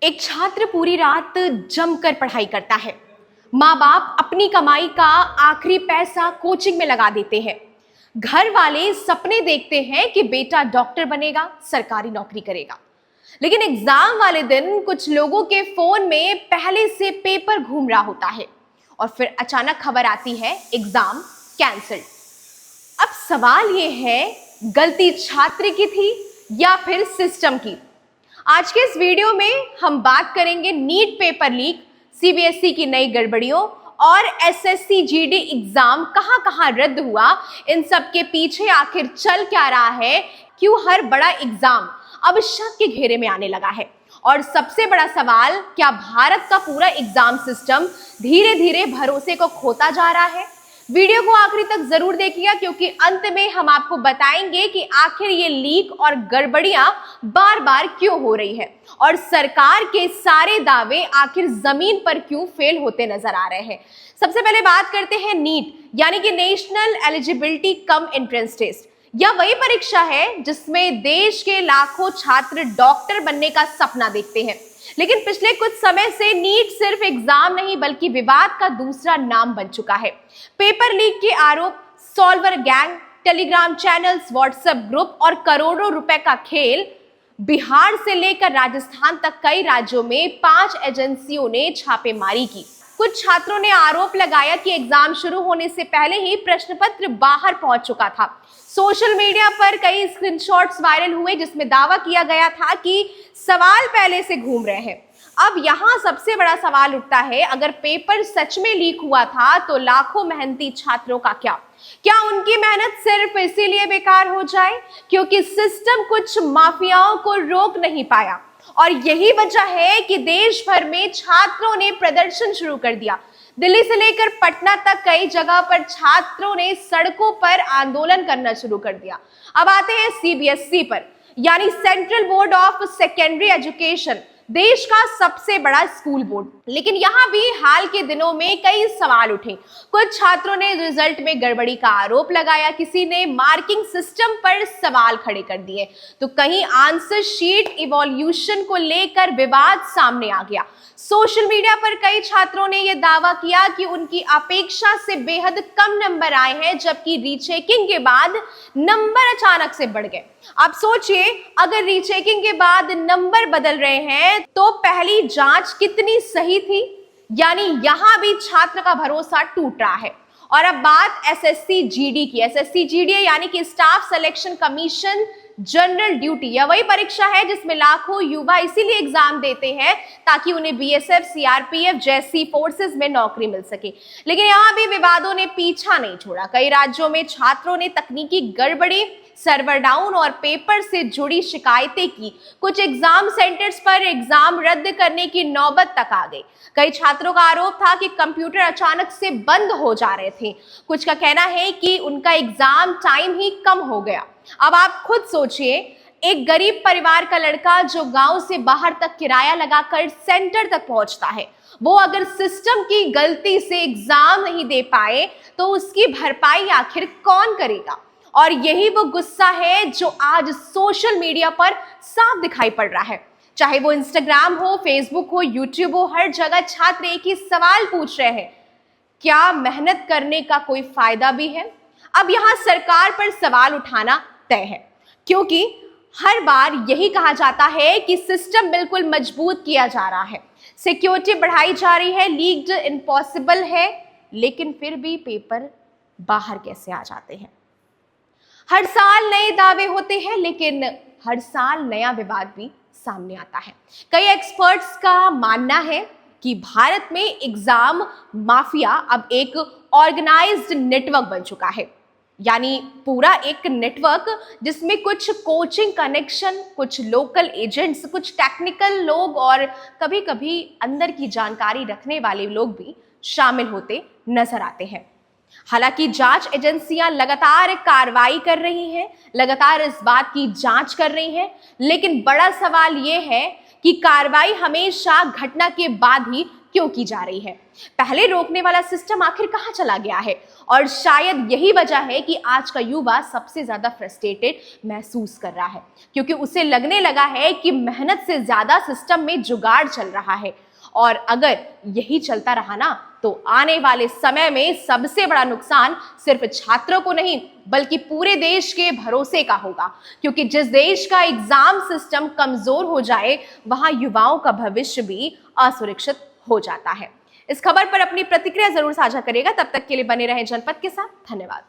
एक छात्र पूरी रात जमकर पढ़ाई करता है। माँ बाप अपनी कमाई का आखिरी पैसा कोचिंग में लगा देते हैं। घर वाले सपने देखते हैं कि बेटा डॉक्टर बनेगा, सरकारी नौकरी करेगा। लेकिन एग्जाम वाले दिन कुछ लोगों के फोन में पहले से पेपर घूम रहा होता है और फिर अचानक खबर आती है एग्जाम कैंसिल्ड। अब सवाल ये है, गलती छात्र की थी या फिर सिस्टम की? आज के इस वीडियो में हम बात करेंगे नीट पेपर लीक, सीबीएसई की नई गड़बड़ियों और एसएससी जीडी एग्जाम कहां रद्द हुआ। इन सब के पीछे आखिर चल क्या रहा है, क्यों हर बड़ा एग्जाम अब शक के घेरे में आने लगा है, और सबसे बड़ा सवाल, क्या भारत का पूरा एग्जाम सिस्टम धीरे धीरे भरोसे को खोता जा रहा है? वीडियो को आखिरी तक जरूर देखिएगा, क्योंकि अंत में हम आपको बताएंगे कि आखिर ये लीक और गड़बड़ियां बार बार क्यों हो रही है और सरकार के सारे दावे आखिर जमीन पर क्यों फेल होते नजर आ रहे हैं। सबसे पहले बात करते हैं नीट, यानी कि national eligibility cum entrance test. यह वही परीक्षा है जिसमें देश के लाखों छात्र डॉक्टर बनने का सपना देखते हैं। लेकिन पिछले कुछ समय से नीट सिर्फ एग्जाम नहीं बल्कि विवाद का दूसरा नाम बन चुका है। पेपर लीक के आरोप, solver gang, Telegram channels, WhatsApp group और करोड़ों रुपए का खेल। बिहार से लेकर राजस्थान तक कई राज्यों में 5 एजेंसियों ने छापेमारी की। कुछ छात्रों ने आरोप लगाया कि एग्जाम शुरू होने से पहले ही प्रश्न पत्र बाहर पहुंच चुका था। सोशल मीडिया पर कई स्क्रीनशॉट्स वायरल हुए जिसमें दावा किया गया था कि सवाल पहले से घूम रहे हैं। अब यहाँ सबसे बड़ा सवाल उठता है, अगर पेपर सच में लीक हुआ था तो लाखों मेहनती छात्रों का क्या उनकी मेहनत सिर्फ इसीलिए बेकार हो जाए क्योंकि सिस्टम कुछ माफियाओं को रोक नहीं पाया? और यही वजह है कि देश भर में छात्रों ने प्रदर्शन शुरू कर दिया। दिल्ली से लेकर पटना तक कई जगह पर छात्रों ने सड़कों पर आंदोलन करना शुरू कर दिया। अब आते हैं सीबीएसई पर, यानी central board of secondary education, देश का सबसे बड़ा स्कूल बोर्ड। लेकिन यहाँ भी हाल के दिनों में कई सवाल उठे। कुछ छात्रों ने रिजल्ट में गड़बड़ी का आरोप लगाया, किसी ने मार्किंग सिस्टम पर सवाल खड़े कर दिए, तो कहीं आंसर शीट इवोल्यूशन को लेकर विवाद सामने आ गया। सोशल मीडिया पर कई छात्रों ने यह दावा किया कि उनकी अपेक्षा से बेहद कम नंबर आए हैं, जबकि रीचेकिंग के बाद नंबर अचानक से बढ़ गए। आप सोचिए, अगर रीचेकिंग के बाद नंबर बदल रहे हैं तो पहली जांच कितनी सही थी? यानी यहां भी छात्र का भरोसा टूट रहा है। और अब बात एसएससी जीडी की। एसएससी जीडी यानी कि staff selection commission general duty, यह वही परीक्षा है जिसमें लाखों युवा इसीलिए एग्जाम देते हैं ताकि उन्हें बीएसएफ, सीआरपीएफ जैसी फोर्सेस में नौकरी मिल सके। लेकिन यहाँ भी विवादों ने पीछा नहीं छोड़ा। कई राज्यों में छात्रों ने तकनीकी गड़बड़ी, सर्वर डाउन और पेपर से जुड़ी शिकायतें की। कुछ एग्जाम सेंटर्स पर एग्जाम रद्द करने की नौबत तक आ गई। कई छात्रों का आरोप था कि कंप्यूटर अचानक से बंद हो जा रहे थे। कुछ का कहना है कि उनका एग्जाम टाइम ही कम हो गया। अब आप खुद सोचिए, एक गरीब परिवार का लड़का जो गांव से बाहर तक किराया लगाकर सेंटर तक पहुंचता है, वो अगर सिस्टम की गलती से एग्जाम नहीं दे पाए तो उसकी भरपाई आखिर कौन करेगा? और यही वो गुस्सा है जो आज सोशल मीडिया पर साफ दिखाई पड़ रहा है। चाहे वो इंस्टाग्राम हो, फेसबुक हो, यूट्यूब हो, हर जगह छात्र एक ही सवाल पूछ रहे हैं, क्या मेहनत करने का कोई फायदा भी है? अब यहाँ सरकार पर सवाल उठाना तय है, क्योंकि हर बार यही कहा जाता है कि सिस्टम बिल्कुल मजबूत किया जा रहा है, सिक्योरिटी बढ़ाई जा रही है, लीक्ड इम्पॉसिबल है, लेकिन फिर भी पेपर बाहर कैसे आ जाते हैं? हर साल नए दावे होते हैं, लेकिन हर साल नया विवाद भी सामने आता है। कई एक्सपर्ट्स का मानना है कि भारत में एग्जाम माफिया अब एक ऑर्गेनाइज्ड नेटवर्क बन चुका है, यानी पूरा एक नेटवर्क जिसमें कुछ कोचिंग कनेक्शन, कुछ लोकल एजेंट्स, कुछ टेक्निकल लोग और कभी कभी अंदर की जानकारी रखने वाले लोग भी शामिल होते नजर आते हैं। हालांकि जांच एजेंसियां लगातार कार्रवाई कर रही हैं, लगातार इस बात की जांच कर रही हैं, लेकिन बड़ा सवाल यह है कि कार्रवाई हमेशा घटना के बाद ही क्यों की जा रही है? पहले रोकने वाला सिस्टम आखिर कहां चला गया है? और शायद यही वजह है कि आज का युवा सबसे ज्यादा फ्रस्ट्रेटेड महसूस कर रहा है, क्योंकि उसे लगने लगा है कि मेहनत से ज्यादा सिस्टम में जुगाड़ चल रहा है। और अगर यही चलता रहा ना, तो आने वाले समय में सबसे बड़ा नुकसान सिर्फ छात्रों को नहीं बल्कि पूरे देश के भरोसे का होगा, क्योंकि जिस देश का एग्जाम सिस्टम कमजोर हो जाए वहां युवाओं का भविष्य भी असुरक्षित हो जाता है। इस खबर पर अपनी प्रतिक्रिया जरूर साझा करिएगा। तब तक के लिए बने रहें जनपद के साथ। धन्यवाद।